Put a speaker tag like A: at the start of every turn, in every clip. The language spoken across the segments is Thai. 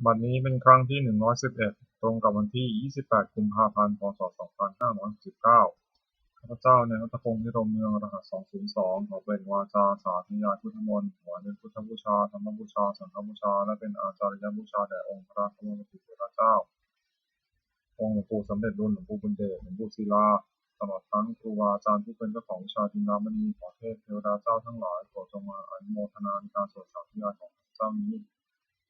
A: บัดนี้เป็นครั้งที่111ตรงกับวันที่28กุมภาพันธ์พศ2569ข้าพเจ้านายณัฐพงษ์ พิรมเมืองรหัส202ขอเปล่งวาจาสาธยายพุทธมนต์ถวายเป็นพุทธบูชาธรรมบูชาสังฆบูชาและเป็นอาจาริยบูชาแด่องค์พระบรมศาสดาเจ้าองค์หลวงปู่สมเด็จรุ่นหลวงปู่บุญเดชหลวงปู่ศิลาตลอดทั้งครูบาอาจารย์ที่เป็นเจ้าของวิชาจินดามณีขอเทพเทวดาเจ้าทั้งหลายโปรดจงมาอนุโมทนาในการสวดสาธยายของเจ้านี้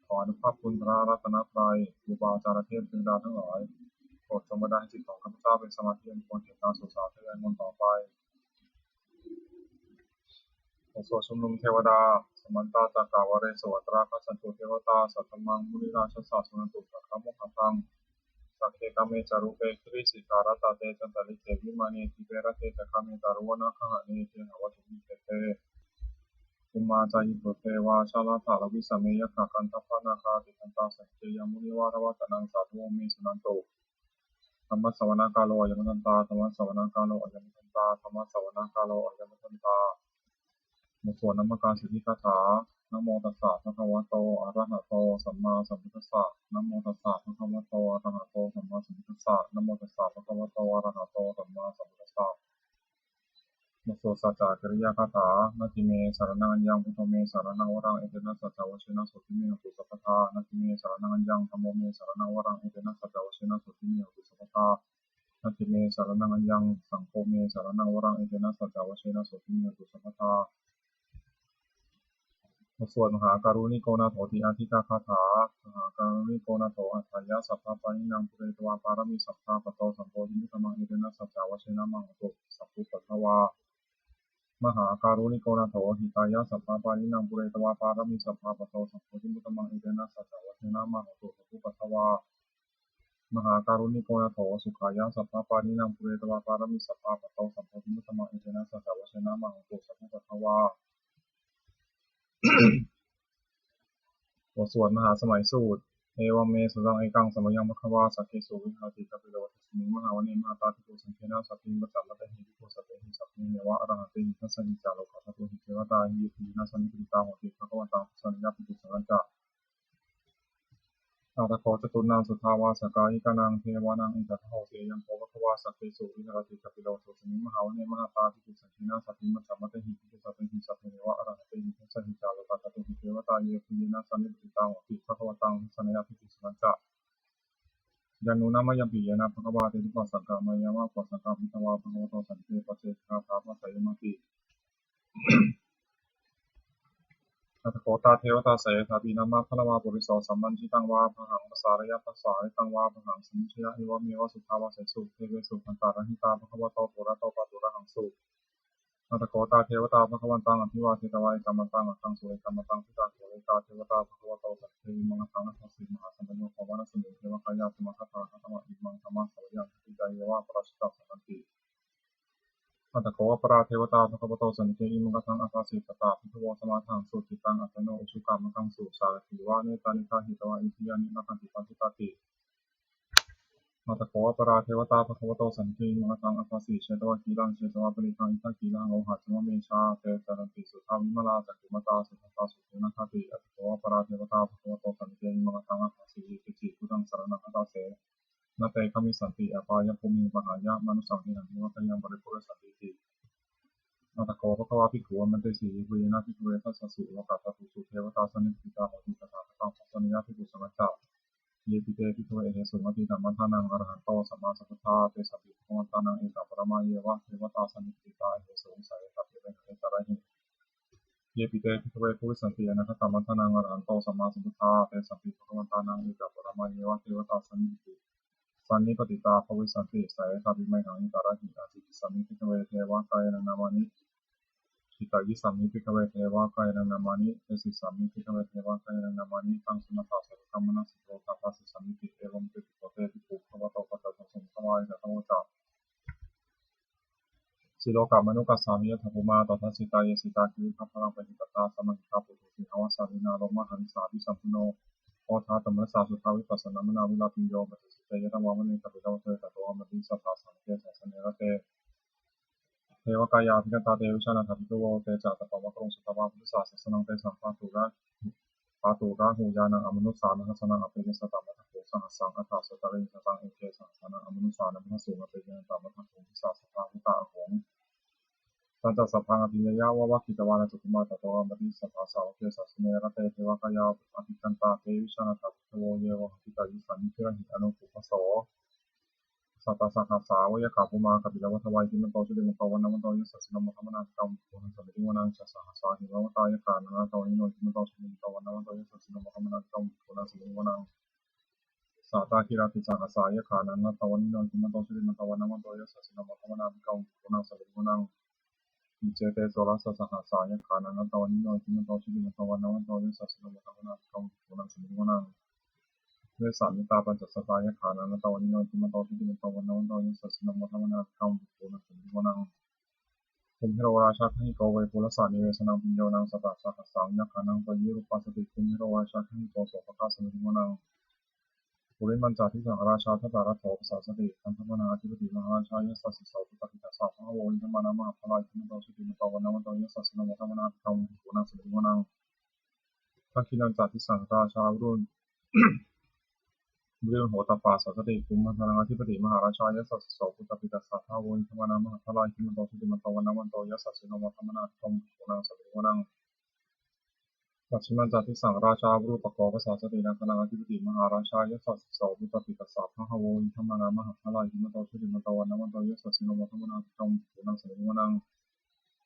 A: ขออนุภาพคุณพระรัตนตรัยครูบาอาจารย์เทพเทวดาทั้งหลายโปรดจงบันดาลให้จิตของข้าพเจ้าเป็นสมาธิอันควรแก่การสวดสาธยายมนต์ต่อไปสวดชุมนุมเทวดาสมันตาจักรวาเรสวัตราคัสสันตุเทวตาสัตตมังมุนิราชสาสุนันตุสักขมุขตังสักเคกเมจารุเปคริสิการตาเตจันตลิเกวิมานีทิเปรเตจักขเมตารุวนาคหะเนเทหวัตุมิเตเตอุมาจายิโตเทวาชาลาถาลวิสเมยขะกันทัพพนาคาติคันตาสัจเจยมุนิวารวัตนังสาธุเมสุนันตุธรรมสวนากาโลอายมทันตาธรรมสวนากาโลอายมทันตาธรรมสวนากาโลอายมทันตาบทสวดนมัการสิทธิคาถานะโมตัสสะภะคะวะโตอะระหะโตสัมมาสัมพุทธัสสะนะโมตัสสะภะคะวะโตอะระหะโตสัมมาสัมพุทธัสสะนะโมตัสสะภะคะวะโตอะระหะโตสัมมาสัมพุทธัสสะบทสวดสัจจะจริยคาถานาทิเมสารนังอัญญังพุทโธเมสารนังวรังเอเตนะสัจจวชินะสุติเมหตุสัพพทานาทิเมสารนังอัญญังธัมโมเมสารนังวรังเอเตนะสัจจวชินะสุติเมหตุสัพพทานาทิเมสารนังอัญญังสังโฆเมสารนังวรังเอเตนะสัจจวชินะสุติเมหตุสัพพทาบทสวดมหาการุณิโกนาโถติอาทิตาคาถามหาการุณิโกนาโถอัฏฐายะสัพพะปานินังปุเรตวาปารมิสัพพะปะโตสัมโพธิมุตตมังเอเตนะสัจจวชินะมังตุสัพพุปัทถวามหาการุณิโกนาโถหิตายะสัพพะปานินังปุเรตวาปารมิสัพพะปะโตสัมโพธิมุตตมังเอเตนะสัจจวชินะมังตุสัพพุปัทถวามหาการุณิโกนาโถสุขายะสัพพะปานินังปุเรตวาปารมิสัพพะปะโตสัมโพธิมุตตมังเอเตนะสัจจวชินะมังตุสัพพุปัทถวาบทสวดมหาสมัยสูตรเอวเมสุรังเอกังสมยังมคะวาสักเกสุวิหารติกปิโลทัสมิงมหาวเนมหาตาทิโกสังเทนะสัพพิมัจจามะเตหิทิโกสัพเพหิสัพพิเนวะอรหันเตหิทัสสนิจาโลกัสสะตุหิเทวตาหิปีนัสสนิปิตาโหติภะคะวะตาสัญญาปิตุสังฆะอาตโคจตุนังสุทาวาสกายิกานังเทวานังอินทะโหเตยังโภภควาสักเกสุวิหารติกปิโลทัสมิงมหาวเนมหาตาทิโกสังเทนะสัพพิมัจจามะเตหิทิโกสัพเพหิสัพพิเนวะอรหันเตหิทัสสนิจาโลกัสสะตุหิเทวตาปีนัสสนิปิตาโหติภะคะวะตาสัญญาปิตุสังฆะยานุนามยังปิยนะภะคะวะเตติปัสสะกะมายามะปัสสะกะพิทวาภะคะวะโตสันติปัสเสกะถาปัสสะยมติอัตถโกตาเทวตาเสถาปีนามะพะละวาปุริโสสัมมันจิตังวาภหังภาษารยะภาษาริตังวาภหังสมุชยะนิวะเมวะสุทาวาเสสุเทเวสุขันตาระหิตาภะคะวะโตปุระโตปะตุระหังสุอัตถโกตาเทวตาภะคะวันตังอภิวาเทตวายกัมมันตังอัตตังสุเรกัมมันตังทิตาโสเรกาเทวตาภะคะวะโตสัพเพมังคังนัสสิมหาสัมปันโนภวนัสสิเทวคายาสมะคตาคัตมะอิมังธรรมะสวยังทิจายวะปราชิตาสันติอัตถโกวปราเทวตาภะคะวะโตสันติอิมังคังอาคาสิตตาภิทวสมาทังสุจิตังอัตโนอุชุกามังคังสุสารถิวะเนตานิคาหิตวะอิทิยานินักขันติปันติตาติอัตถโกวปราเทวตาภะคะวะโตสันติอิมังคังอาคาสิเชตวะกีรังเชตวะปริทังอิทักีรังโอหัสมะเมชาเตจารันติสุทาวิมลาจักขุมตาสุทัตตาสุเทนะคติอัตถโกวปราเทวตาภะคะวะโตสันติอิมังคังอาคาสิติจิพุทธังสรณังคัจฉาเสนาเตคามิสันติอปายภูมิมหายะมนุสังหินังนิวัตยังบริปุรสันติติอัตถโกภะคะวะภิกขุมันเตสีวิยนะภิกขุเวทัสสะสุโลกัสสะตุสุเทวตาสนิปิตาโหติตถาคตังปัสสนิยาภิกขุสังฆะเยปิเตภิกขุเอเหสุมติธัมมัฏฐานังอรหันโตสัมมาสัมพุทธาเตสัพพิภะคะวะตานังเอกปรมาเยวะเทวตาสนิปิตาเอเหสุสัยสัพเพเวนะเอตระหิเยปิเตภิกขุเวภูริสันติอนาคตัมมัฏฐานังอรหันโตสัมมาสัมพุทธาเตสัพพิภะคะวะตานังเอกปรมาเยวะเทวตาสนิปิสันนิปติตาภวิสันติสายสัพพิไมหังอิตระหิอาทิสัมมิภิกขุเวเทวะกายนังนามานิทิตายิสัมมิภิกขุเวเทวะกายนังนามานิเอสิสัมมิภิกขุเวเทวะกายนังนามานิตังสุนัตตาสัพพะมนัสสิโตทัพพะสิสัมมิติเอวมเตติโตเตติปุขะวะโตปัจจตังสมุทวายะตะโมจะสิโลกามนุกัสสามิยะถะภูมาตัสสิตายสิตาคิวิคัพพลังปะหิตตาสัมมิตาปุถุสิหาวสารินาโลมหันสาวิสัมพุโนโอทาตัมมะสาสุทาวิปัสสนามนาวิลาปิโยปัสสิเตยะตะวามะเนกัปปิโตเตตะโตมะติสัทธาสังเกสัสสเนระเตเทวกายาภิกตาเตวิชานาถาภิกขโวเตจะตะปะมะกรงสุตวาพุทธศาสสนังเตสัมภะตุระ ปาตุราหูยานังอมนุสานังทัศนังอภิเนสตามัทโขสหัสสังอัฏฐสตะเรสตังเอเกสังสนังอมนุสานังทัสสุงอภิเนสตามัทโขทิสาสภาหุตาหงสันจัสพังอภิเนยวะวะคิตวานะจุกุมาตโตอมริสัทธาสาวเกสัสเนระเตเทวะกายาอภิกันตาเตวิชานาทัตโตเยวะหิตายิสันนิเทระหิอนุปุปโสสัตตสังฆาสาวะยะขาภูมากัปิลวัฏวายติมันโตชุติมันโตวันนมันโตยสัสสินมะธรรมนากัมปุหังสมิติวนังชัสสะสาหิวะตายะกานังโตนิโนติมันโตชุติมันโตวันนมันโตยสัสสินมะธรรมนากัมปุหังสมิติวนังสาตาคิราติสังฆาสายะขานังโตนิโนติมันโตชุติมันโตวันนมันโตยสัสสินมะธรรมนากัมปุหังสมิติวนังมิเจเตโสรัสสังฆาสายะขานังโตนิโนติมันโตชุติมันโตวันนมันโตยสัสสินมะธรรมนากัมปุหังสมิติวนังเวสามิตาปัญจสตายะขานังตวันนิโนติมันโตชุติมันโตวันนวันโตยสัสสินมะธรรมนาคัมปุณะสมิวนังภูมิโรราชาขิโกเวปุรสานิเวสนังปิญโยนังสัตตะสังฆสังยะขานังปยิรุปัสสติภูมิโรราชาขิโกโสภคาสมิวนังปุริมันจาทิสังราชาทัตตารัตโถปสัสสติอันธปนาธิปติมหาราชายะสัสสิสาวตุตติตัสสะพะโวอินทมานามหาพลายติมันโตชุติมันโตวันนวันโตยสัสสินมะธรรมนาคัมปุณะสมิวนังทักขินันจาทิสังราชารุ่นเรื่องโหตปาสัสติภูมิพันธนาธิปติมหาราชายสัสโสปุตตปิตัสสะทาวนธรรมนามหาพลายคิมันโตชุติมันโตวันนวันโตยสัสสิโนมธรรมนาคมปุนังสมิวนังปัจฉิมันจัติสังราชารูปโกภาษาสตินังคณาธิปติมหาราชายสัสโสปุตตปิตัสสะทาวนธรรมนามหาพลายคิมันโตชุติมันโตวันนวันโตยสัสสิโนมธรรมนาคมปุนังสมิวนัง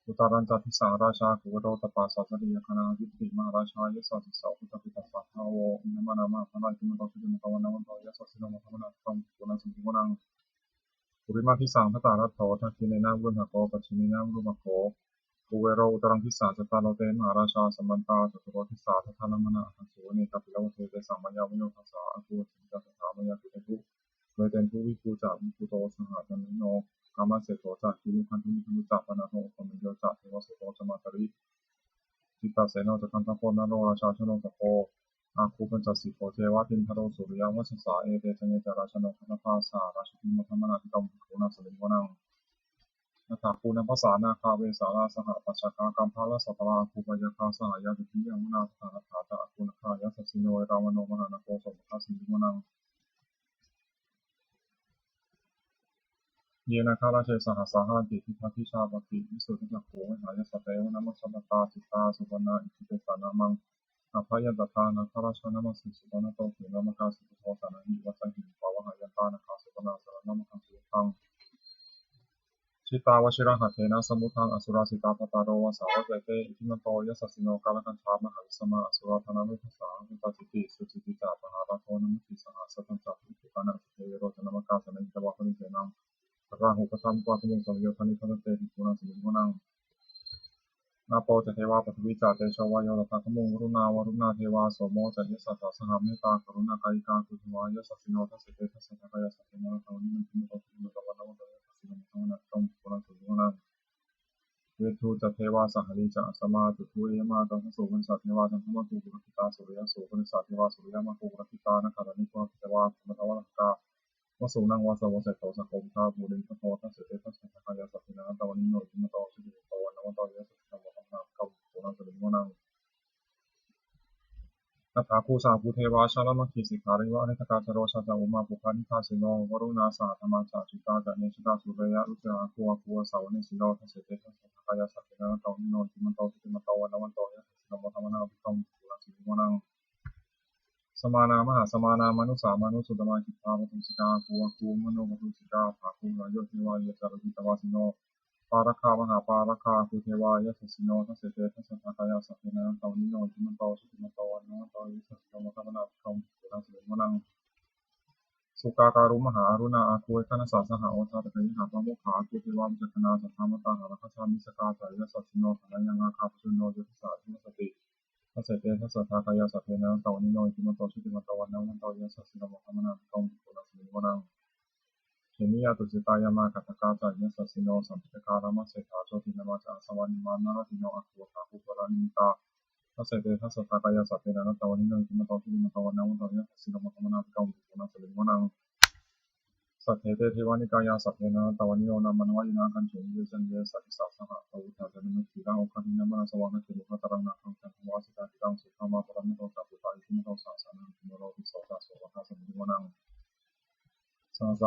A: อุตารันจัติสังราชากุวโรตปาสัสติยคณาธิปติมหาราชายสัสโสปุตตปิตัสสะทาวนธรรมนามหาพลายคิมันโตชุติมันโตวันนวันโตยสัสสิโนมธรรมนาคมปุนังสมิวนังปุริมาทิสังทัตตารัตโถทักขิเนนะวุณหโกปัจฉิเนนะรูปโกภูเวโรอุตรังทิสาจตาโลเตมหาราชาสัมบันตาจตุโรทิสาทัทานมนะหันสุเนกัปปิโลเทเตสังมัญญาวิโนทัสสะอกุสิจัตถามยาปิเตตุเวเตนทุวิภูจาวิภูโตสหจันโนกามาเสโตจักขิลุคันทุมิคันตุจักปนาโนสมิโยจักเทวสุโตจมาตริจิตตาเสโนจักันทโพนโรราชาชโนตโพอาคูปัญจสิโกเทวะทิมทโรสุริยวัชสาเอเตชเนจาราชโนคันธาสาราชพิมธรรมนาธิกรรมภูนาสลิวนังนาถาภูนภาษานาคาเวสาราสหปัจจกากรรมพาลสัตวาภูปยาคาสหายาติพิยังนาถาถาตะภูนคายาสสิโนรามโนมหานโกสมภาสิวนังเยนาคาราเชสหสาหันติทิพพิชาปติวิสุทธิจักโขวิหายสเตวนามัสสตตาจิตาสุวรรณอิทิเตสานามังอภัยตถานาคาราชนามัสสิสุวรรณโตเขนามคาสุโตสานาหิวัจหิภาวหายันตานาคาสุวรรณสารนามคาสุทังชิตาวชิระหัตเถนะสมุทังอสุราสิตาปตารโรวสาวะเจเตอิทิมันโตยสัสสิโนกาลกันชามหาวิสมาอสุราธนานุทัสสะอุตติติสุจิติจาปหาราโทนมุติสหสัตตังจักขุปานะสุเทโรจนามกาสนิจวะคณิเสนังราหุปสัมปะตุมุงสมโยธนิพันเตติปุณสมิมุนังนาโปจะเทวาปฐวิจาเตชวายโยตถาคมุงวรุณาวรุณาเทวาโสโมจะยสัสสะสหเมตตากรุณากายิกาคุทวายสัสสิโนทัสสิเตทัสสะทากายสัสสิโนทานิมันติมุตติมุตตะวันนวันตยสัสสิโนธรรมนัตตมปุณสมิมุนังเวทูจะเทวาสหริจะสมาตุทุเยมาตังสุวินสัตเทวาจันทมตุปุรคิตาสุริยสุวินสัตเทวาสุริยมาตุปุรคิตานะคารานิปุรคิตวาธรรมทวารกาวสุนังวาสวะเสโตสัโคมทาบุริปโตทัสเสเตทัสสะทากายสัสสินาตวันนิโนติมโตสุติโตวันนวันโตยสัสสิโนมะธรรมนาคัมปุณสมิมุนังนาถาภูสาภูเทวาชาลมัคคีสิกขาริวะอนิทกาจโรชาจาอุมาปุพานิทาสิโนวรุณาสาธรรมาจาจิตาจะเนชิตาสุเรยะอุจจาภูวะภูวะสาวเนสิโนทัสเสเตทัสสะทากายสัสสินาตวันนิโนติมโตสุติมโตวันนวันโตยสัสสิโนมะธรรมนาคัมปุณสมิมุนังสมานามหาสมานามนุสามานุสุตมาจิตตาปทุสิกาภูวะภูมโนปทุสิกาภาภูนายโยเทวายจารวิตวาสิโนปาราคามหาปาราคาภูเทวายสัสสิโนทัสเสเตทัสสะทากายสัสสินาตวันนิโนติมโตสุติมโตวันนวันโตยสัสสิโนมะธรรมนาคัมปุณสมิมุนังสุกาการุมหาอรุณาอาคุยคณสาสหโอชาตะเกิหาปะโมขาภูเทวามิจักนาสัทธามตาหาราคชามิสกาสายสัสสิโนขณะยังอาคาปชุนโนยุทธสาธิมสติทัสเสเตทัสสะทากายสัสสินาตวันนิโนติมโตสุติมโตวันนวันโตยสัสสิโนมะธรรมนาคัมปุณสมิมุนังเขมิยาตุสิตายามาคัตกาจายสัสสิโนสัมภิกาลามาเสถาโชตินามาจาสวานิมานารติโนอัคคุตาภุปรานิมิตาทัสเสเตทัสสะทากายสัสสินาตวันนิโนติมโตสุติมโตวันนวันโตยสัสสิโนมะธรรมนาคัมปุณสมิมุนังสัทเทเตเทวานิกายาสัพเพนะตวันนิโยนามันวายนาคันเฉยเยสันเยสัตติสาสหะตวุฒาจนิมิตติรังโอคันตินะมนัสวะนะเขมุขตรังนาคังคันธวาสิตาติรังสุขมาปรมิโตสัพพุ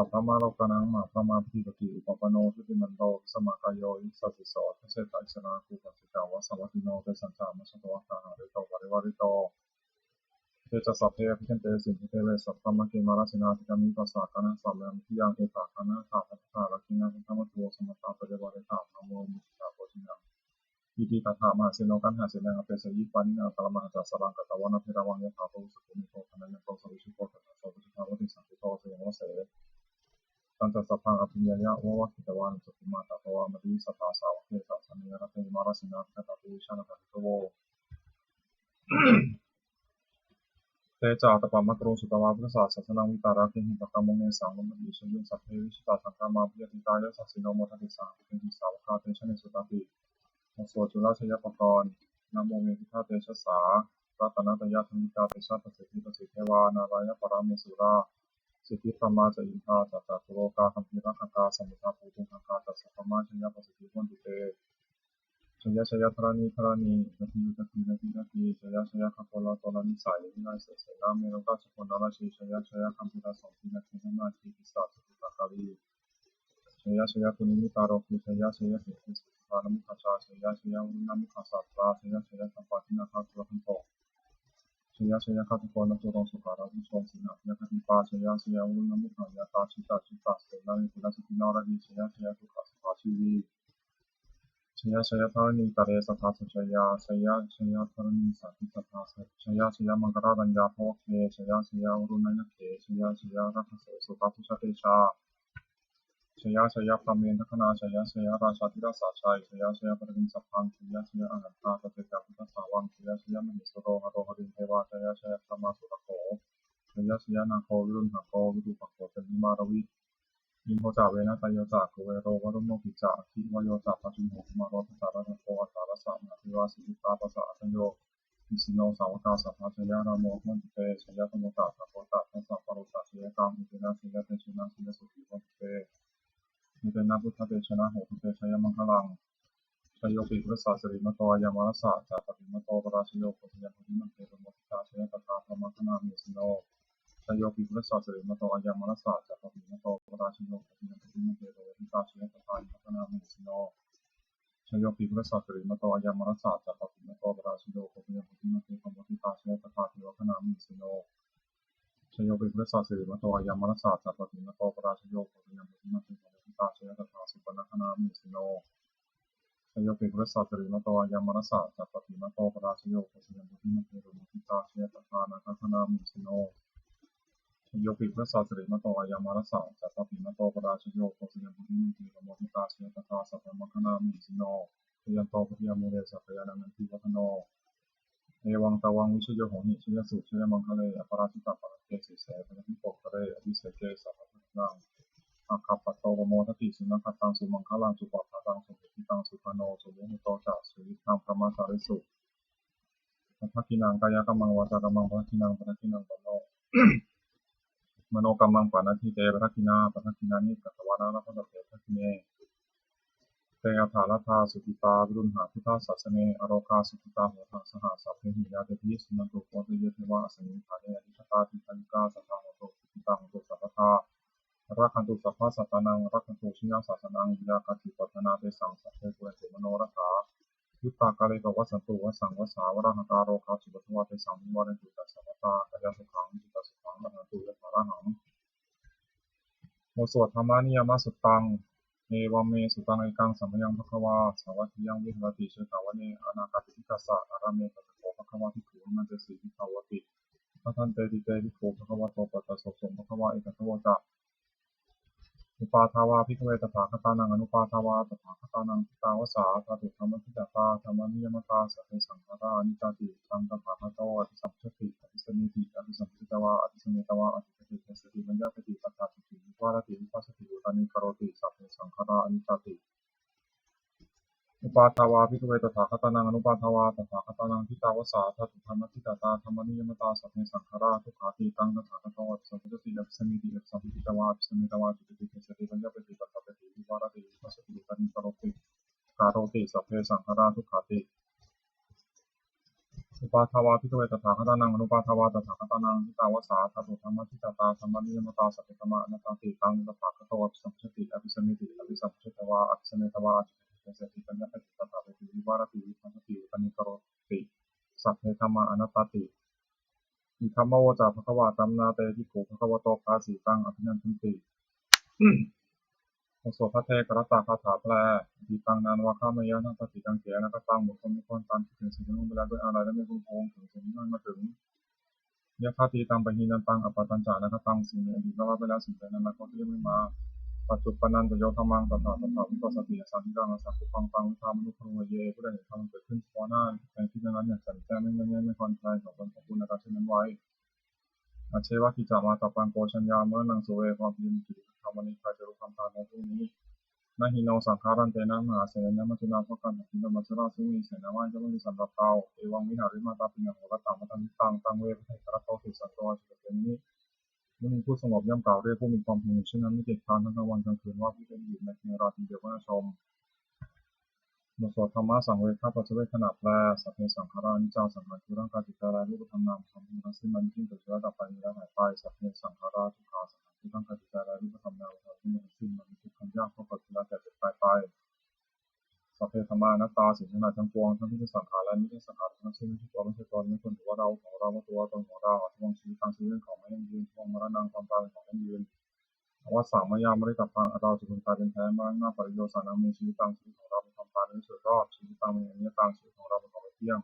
A: พพมาโลกนังมาพมาพิปติอุปปโนทุติมันโตสมากายโยอิสัสสิโสทัสเสตอิสนาคูปัสสิกาวะสวัติโนเตสัญจามัสสะวะตาหะริโตปริวาริโตเตจะสัพเพพิคันเตสินเทเวสัพพมะเกมาราสินาติกามิปัสสะกานะสัมเมทิยังเอตากานะถาภัตตาลักขิณาธรรมะโตสมัตตาปะเดวะเรตามะโมมุตตาโพธินังอิติตัทธามหาเสโนกันหาเสนังอเปสยิปานินาตะละมหาจัสสะรังกตะวันเพระวังยะถาโตสุขุมิโตคณะยะโตสวิชุโตตถาโสตุทาวติสังคิโตเสยงวะเสตันจะสัพพังอภิญญะวะวะกิตวานสุขุมาตะภวามติสัทธาสาวะเกสัสสะเนระเตมาราสินาคตะปิชนะตะโตเตจาตปามะกรุสุตวาพุทธศาสสนังวิตาระเกหิปะกามงเนสังมะมิชยุสัพเพวิชิตาสังฆามาภิยติตายะสัสสิโนโมทัติสังเตหิสาวกาเตชะเนสุตติโมโสจุลาชยปกรณ์นะโมเมทิฆาเตชะสารัตนะตยะธรรมิกาเตชะปสิทธิปสิทธิเทวานารายะปรามเมสุราสิทธิพระมาจอินทาจัตตะโลกาคัมภีรังคาสมุทธาภูตุงคาจัสสะพมาชยปสิทธิวันตุเตชยชยธรณีธรณีนาทีนาทีนาทีนาทีชยชยคัพโพลาโตลานิสัยวินัยเสสนาเมโลกาสุโขนาราชีชยชยคัมภีราสองทีนาทีนาทีทิสาสุตตะกาลีชยชยปุณิมิตาโรคุชยชยเหตุสุภานามุขชาชยชยวุณนามุขสัตตาชยชยสัมปตินาคาตุลคันโตชยชยคัตุโกนตุรงสุขาราวิโชสินาชยคติปาชยชยวุณนามุขายาตาชิตาชิตาเสนานิคุลสิกินาราดีชยชยทุกขสุภาชีวีชยชยธรณีตะเรสัทธาสุชยาชยชยธรณีสัตติสัทธาชยชยมังคราดัญญาภวเคชยชยวุณนยเคชยชยรัคเสสุภาพุชเตชาชยชยพระเมนทคณาชยชยราชาธิราชาชัยชยชยปริมิสัพพังชยชยอนันตาตเตจักพุทธสาวังชยชยมหิสโรหโรหรินเทวาชยชยพระมาสุตโขชยชยนาโควิรุณหโกวิรุปโขเจนิมารวิอินโทจาเวนะตายโจากเวโรวรุโนปิจาทิวโยจากปัจจุโหมารถสารโคอัตารสะนาทิวาสิกิตาปัสสะสัญโยมิสิโนสาวกาสัพพะชยราโมมันติเตชยธรรมตาสัพพตาทัสสะปรุตตะชยกามิเตนะชยเตชนะชยสุขีมันติเตมิเตนะพุทธเตชนะโหตุเตชยมังคลังชยโยปิพุทธศาสริมโตยามรัสสะจาปฏิมโตปราชโยโคติยะพุทธิมันเตปโมทิตาชยตถาธรรมคณามิสิโนชยโยปิพุทธศาสริมโตยามรัสสะจาปฏิมโตปราชโยโคติยะพุทธิมันเตปโมทิตาชยตถาธรรมคณามิสิโนชยโยปิพุทธศาสริมโตยามรัสสะจาปฏิมโตปราชโยโคติยะพุทธิมันเตปโมทิตาชยตถาธรรมคณามิสิโนชยโยปิพุทธศาสริมโตยามรัสสะจาปฏิมโตปราชโยโคติยะพุทธิมันเตปโมทิตาชยตถาสุปนคณามิสิโนชยโยปิพุทธศาสริมโตยามรัสสะจาปฏิมโตปราชโยโคติยะพุทธิมันเตปโมทิตาชยตถานาคณามิสิโนชยโยปิพุทธศาสริมโตยามรัสสะจาปฏิมโตปราชโยโคติยะพุทธิมันเตปโมทิตาชยตถาสัพพมคณามิสิโนชยันโตพุทธิยมูเรสัพพยานันติวัฒโนเอวังตวังวิชโยโหหิชยสุชยมังคะเลอปราชิตาปรเกสิเสปนทิโปกะเรอภิเสเกสัพพะนังอาคัปปะโตโมทัติสุนัขตังสุมังคลังสุปปะตังสุปิตังสุพโนสุโยหิโตจะสุวิธังพระมาสาริสุทักขินังกายกรรมังวาจากรรมังปัจขินังปัจขินังปโนมโนกรรมังปานาทิเตปัจขินาปัจขินานิกัตวานานัพพะเตปัจขิเนเตอัฏฐาลทาสุขิตาวิรุณหาพุทธศาสเนอโรคาสุขิตาโหทังสหสัพเพหิยาเตติสุนันตุโคตเยเทวะอสมิงคาเนอธิชตาติคาลิกาสัทธาโหตุสุขิตาโหตุสัพพทารักขันตุสัพพะสัตตานังรักขันตุชิยาศาสนังวิยาคติปัฏนาเตสังสัพเพปุเรตุมโนรถายุตตากาเลกวัสตุวสังวสาวระหตาโรคาสุปทวะเตสังวิวารันตุตัสสะตากายสุขังจิตสุขังมหันตุยะถาระหังโมสวดธรรมานิยามสุตังเอวเมสุตังเอกังสัมยังภควาสวัสดิยังวิหรติเชตาวเนอนาคาติกัสสะอารามเมตตโตภควาทิขุนันเตสิทิภาวติพัทันเตติเตติโกภควาโตปัตตะสสมภควาเอกทโวจะอุปาทาวาภิกขเวตถาคตานังอนุปาทาวาตถาคตานังทิตาวสาธาตุธรรมทิตตาธรรมนิยมตาสัพเพสังขารานิจติตังตถาคตโตอภิสัมปติอภิสมิติอภิสัมปติตวาอภิสมิตวาอภิปติเทสติมัญญาปฏิปัฏฐาติวิวารติวิปัสสติอุตานิคารติสัพเพสังขารานิจติอุปาทาวาภิกขเวตถาคตานังอนุปาทาวาตถาคตานังทิตาวสาธาตุธรรมทิตตาธรรมนิยมตาสัพเพสังขาราทุกขาติตังตถาคตโตอภิสัมปติอภิสมิติอภิสัมปติตวาอภิสมิตวาจิตติเทสติมัญญาปฏิปัฏฐาติวิวารติวิปัสสติอุตานิคารติสัพเพสังขาราทุกขาติ อุปาทวาพิทเวตถาคตานังอนุปาทวาตถาคตานังทิตาวสาธาตุธรรมทิตตาธรรมนิยมตาสัพพธรรมอนัตติตังตถาคตวสัมปติอภิสมิติอภิสัมปตวาอภิสเมตวาอภิเสติปัญญาติตถาปิวิวารติวิภัสติปณิกโรติสัพเพธรรมอนัตติอิคัมมโวจาภควาตัมนาเตทิโกภควโตภาสีตังอภินันทุติโสภเทกรัตตาคาถาแปลดีตังนานวะข้ามายานาปฏิกังเกียนะก็ตั้งบุคคลมีความตันถึงสิ่งที่มุ่งไปแล้วด้วยอะไรและไม่พุ่งพวงถึงสิ่งนั้นมาถึงยะคาตีตังปะหินันตังอปตัญจานะก็ตั้งสิ่งในอดีตแล้วไปแล้วสิ่งใดนั้นก็ที่ยังไม่มาปัจจุบันนั้นจะโยธรรมังตถาวิปัสสติสันติรังสัพพุฟังตังวิธามนุภวเยผู้ใดเห็นธรรมเกิดขึ้นเฉพาะหน้าในที่นั้นอย่างสันแจ้งไม่เงี้ยไม่คอนใครของคนของคุณในการเช่นนั้นไว้อาเชวะกิจามาตปังโกชัญญาเมื่อนังสุเวความยินดีธรรมนิใครจะรู้คำตามในพรุ่งนี้นาหิโนสังขารันเตนะมหาเสนามัจจุนาภกันหินธรรมชราซึ่งมีเสนาว่าจะไม่มีสัมปะเตาเอวังวิหาริมาตาปิญโหรตังมัตันตังเวทไตรโตติสันโตจุดเป็นนี้เมื่อมีผู้สงบย่ำกล่าวเรียกผู้มีความเพียรเช่นนั้นไม่เกียจคร้านทั้งกลางวันกลางคืนว่าผู้เป็นอยู่ในเทราตรีเดียวก็น่าชมบทสวดธรรมะสังเวชข้าพเจ้าขณะแปลสัพเพสังขารานิจจาสังขารคือร่างกายจิตใจและรูปธรรมนามธรรมทั้งสิ้นมันยิ่งเกิดขึ้นแล้วดับไปมีแล้วหายไปสัพเพสังขาราทุกขาสังขารคือร่างกายจิตใจและรูปธรรมนามธรรมทั้งสิ้นมันทุกข์ทำยากเพราะเกิดขึ้นแล้วแต่เจ็บตายไปสัพเพธรรมานัตตาสิ่งทั้งหลายทั้งปวงทั้งที่เป็นสังขารและไม่ใช่สังขารทั้งสิ้นไม่ใช่ตัวไม่ใช่ตนไม่ควรถือว่าเราของเราว่าตัวตนของเราทวงชีวิตทางชีวิตของไม่ยั่งยืนทวงมรณะความตายของไม่ยั่งยืนว่าสามมายามริตพังเราจะเป็นตายเป็นแท้มาหน้าปริโยสานังมีชีวิตตามชีวิตของเราเป็นความตายเป็นสุดรอดชีวิตตามมีอนิจตามชีวิตของเราเป็นของไม่เที่ยง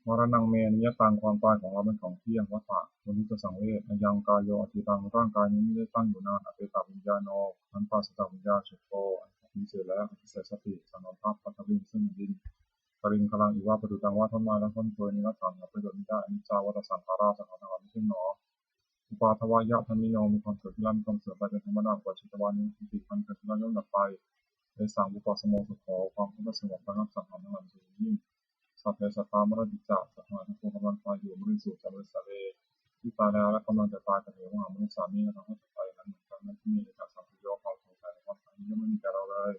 A: มรณะเมนิยตังความตายของเราเป็นของเที่ยงวัฏฏะวันนี้จะสังเวชยังกายโยอธิตังร่างกายนี้ไม่ได้ตั้งอยู่นานอเปตาวิญญาโนนันตาสตาวิญญาเฉโตพิเศษและพิเศษสติสนองภาพปัตวินซึ่งดินปริงคลังอีวาปดุจังว่าทำมาแล้วคนเคยนิรัตถังประโยชน์นิจาอนิจจาวัฏสังขาราสังขารทั้งหลายไม่ใช่หนออุปาทวายะธรรมิโนมีความเกิดขึ้นแล้วมีความเสื่อมไปเป็นธรรมดากว่าชิตวานี้ติพันเกิดขึ้นแล้วย่อมดับไปในสามอุปสมโมสุขความสงบระงับสังขารทั้งหลายสูงยิ่งสัพเพสัตตามรดิจักสัตว์ทั้งหลายทั้งปวงกำลังตายอยู่มฤตสูจน์บริสัทเอที่ตายแล้วและกำลังจะตายแต่เหวมหามนุษย์สามีนะครับให้ไปนั้นเหมือนกันนั่นที่มีจากสัพพิโยความสงสัยในความตายนี้ไม่มีแก่เราเลย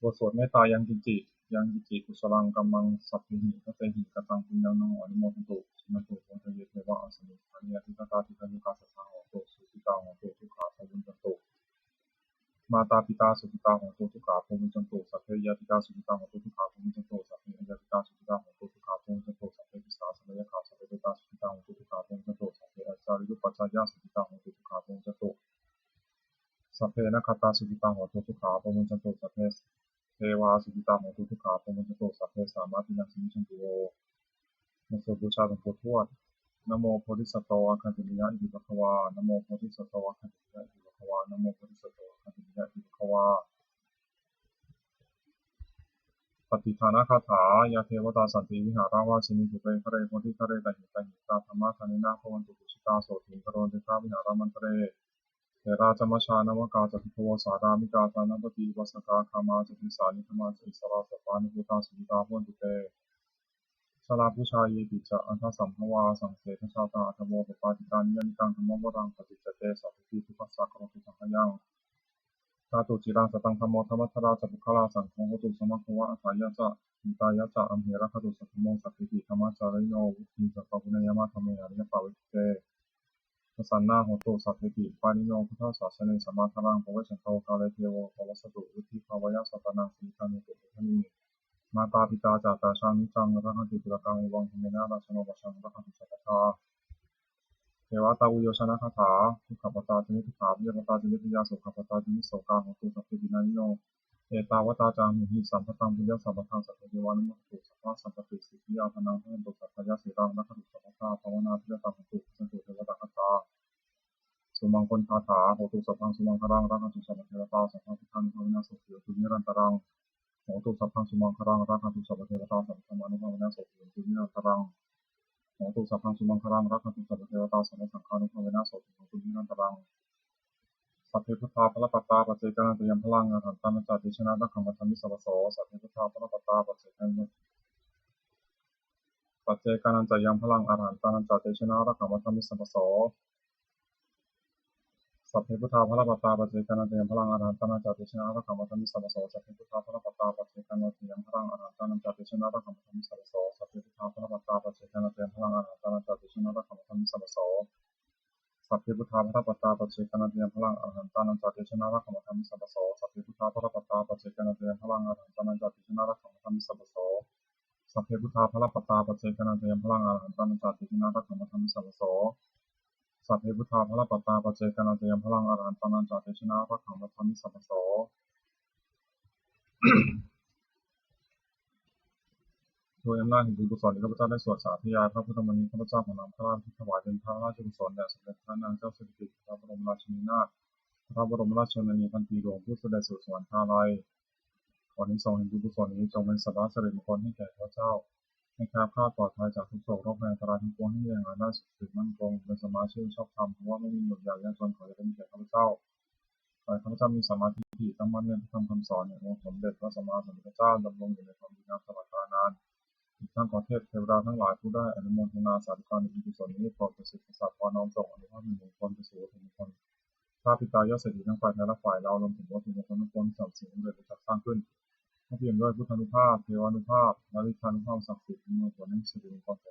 A: บทสวดเมตตายังกิจิกุศลังกัมมังสัพพิหิก็เตหิกตังปุญญังนโมอนุโมทันตุชินตุโอนเทเยเทวะอัสสมิอานิยติตาทิคายุกาสัทธาโหตุสุขิตาโหตุทุกขาภวุญจันตุมาตาปิตาสุขิตาโหตุทุกขาภวุญจันตุสัพเพยติกาสุขิตาโหตุทุกขาภวุญจันตุสัพเพยติกาสุขิตาโหตุทุกขาภวุญจันตุสัพเพปิสาสัพเพยขาสัพเพเตตาสุขิตาโหตุทุกขาภวุญจันตุสัพเพอาจาริยุปปัจจายาสุขิตาโหตุทุกขาภวุญจันตุสัพเพนะคตาสุขิตาโหตุทุกขาภวุญจันตุสัพเพเทวาสุขิตาโหตุทุกขาภวุญจันตุสัพเพสามาตินังสิมิชันตุโยมโสบูชาเป็นโพธิวัตนะโมโพธิสัตว์อาคันติมิยะอิปัควานโมโพธิสัตว์อาคันติมิยะอิปัควานโมโพธิสัตว์อาคันติมิยะอิปัควาปฏิทานะคาถายาเทวตาสันติวิหาราวาสินิสุเปคะเรโพธิคะเรตหิตาหิตาธรรมะธานินาภวันตุกุชิตาโสติงกโรติตาวิหารามันเตเรเทราจมัชานวกาจติภวสารามิกาตานปฏิวัสกาคามาจติสานิธรรมาจิสราสปานุพุตาสุตาภวันตุเตชลาผู้ชายเยติจะอันทสัมภวาสังเสทชาตาอัตโมปปาติการยันตังธรรมวรังปฏิจเตสัพพิทุปัสสะกรตุสังขยังตาตุจิรังสตังธรรมธรรมทราจะบุคลาสังโฆตุสมัคควะอัฏฐายะจะอิตายะจะอัมเหระคตุสัทธโมสัพพิติธรรมจาริโนวิจักขปุณยามะธรรมะอริยปาวิเตสันนาโหตุสัพพิติปานิโนพุทธศาสนาสมาทรังภวชันโตกาเลเทโวภวสตุอุทิภาวะสัตตนังสิทานิตุทนีมาตาปิตาจาตาชามิจังรักขันติตุลกังวังหิเมนาราชโนวัชังรักขันติสัพพะเทวตาอุโยชนะคาถาทุกขปตาจินิทุกขาวิยปตาจินิพิยาสุขปตาจินิโสกาโหตุสัพพิตินานิโนเอตาวตาจามิหิสัมปตังปิยสัมปทังสัพเพเทวานุโมตุสัพพะสัมปติสิทธิยาธนังเทนตุสัพพยาสีรังนักขันติสัพพะภาวนาพิยตังโหตุสันตุเทวตาคาถาสุมังคลคาถาโหตุสัพพังสุมังคลังรักขันติสัพพเทวตาสัพพะพุทธังภาวนาสุขีตุนิรันตรังโหตุสัพพังสุมังคลังรักขันติสัพพเทวตาสัพพะมนุภาวนาสุขีตุนิรันตรังโหตุสัพพังสุมังคลังรักขันติสัพพเทวตาสัพพะสังฆานุภาวนาสุขีตุนิรันตรังสัพเพพุทธาพระปัตตาปัจเจกันันตยมพลังอรหันตันจัตติชนะนักขมัทมิสัพพโสสัพเพพุทธาพระปัตตาปัจเจกันันตยมพลังอรหันตันจัตติชนะนักขมัทมิสัพพโสสัพเพพุทธาพระปัตตาปัจเจกันันตยมพลังอรหันตันจัตติชนะนักขมัทมิสัพพโสสัพเพพุทธาพระปัตตาปัจเจกันันตยมพลังอรหันตันจัตติ ชนะรักขมธรรมิสัพพโสสัพเพพุทธาพระปัตตาปัจเจกนาเตพลังอรหันตานันจติชนะรักขมธรรมิสัพพโสสัพเพพุทธาพระปัตตาปัจเจกนาเตพลังอรหันตานันจติชนะรักขมธรรมิสัพพโสสัพเพพุทธาพระปัตตาปัจเจกนาเตพลังอรหันตานันจติชนะรักขมธรรมิสัพพโสสัพเพพุทธาพระปัตตาปัจเจกนาเตพลังอรหันตานันจติชนะรักขมธรรมิสัพพโสสัพเพพุทธาพระปัตตาปัจเจกนาเตพลังอรหันตานันจติชนะรักขมธรรมิสัพพโสโดยอำนาจแห่งบุญกุศลที่ข้าพเจ้าได้สวดสาธยายพระพุทธมณีข้าพเจ้าของนำพระราชถวายเป็นพระราชกุศลแด่สมเด็จพระนางเจ้าสิริกิติ์พระบรมราชินีนาถพระบรมราชชนนีพันปีหลวงผู้เสด็จสู่สวรรคาลัยขออานิสงส์แห่งบุญกุศลนี้จงเป็นสัพพะสิริมงคลให้แก่ข้าพเจ้าให้แคล้วคลาดปลอดภัยจากทุกโศกโรคภัยอันตรายทั้งปวงให้ยังหาได้สุขมั่นคงเป็นสมาชิกชอบธรรมเพราะว่าไม่มีหนุนใหญ่ยากจนขอจะเป็นแก่ข้าพเจ้าขอให้ข้าพเจ้ามีสมาธิตั้งมั่นในพระธรรมคำสอนแห่งองค์สมเด็จพระสัมมาสัมพุทธเจ้าดำรงอยู่ในความดีงามตลอดกาลนานอีกทั้งขอเทพเทวดาทั้งหลายผู้ได้อนุโมทนาสาธุการในบุญกุศลนี้โปรดประสิทธิ์ประสาทพรน้อมส่งอนุภาพแห่งมงคลไปสู่ทุกมงคลข้าพิตายอดเศรษฐีทั้งฝ่ายไทยและฝ่ายลาวรวมถึงวัตถุมงคลทั้งปวงที่สรรเสริญสำเร็จจัดสร้างขึ้นให้เพียงด้วยพุทธานุภาพเทวานุภาพและฤทธานุภาพศักดิ์สิทธิ์มีผลให้สิริมงคลผ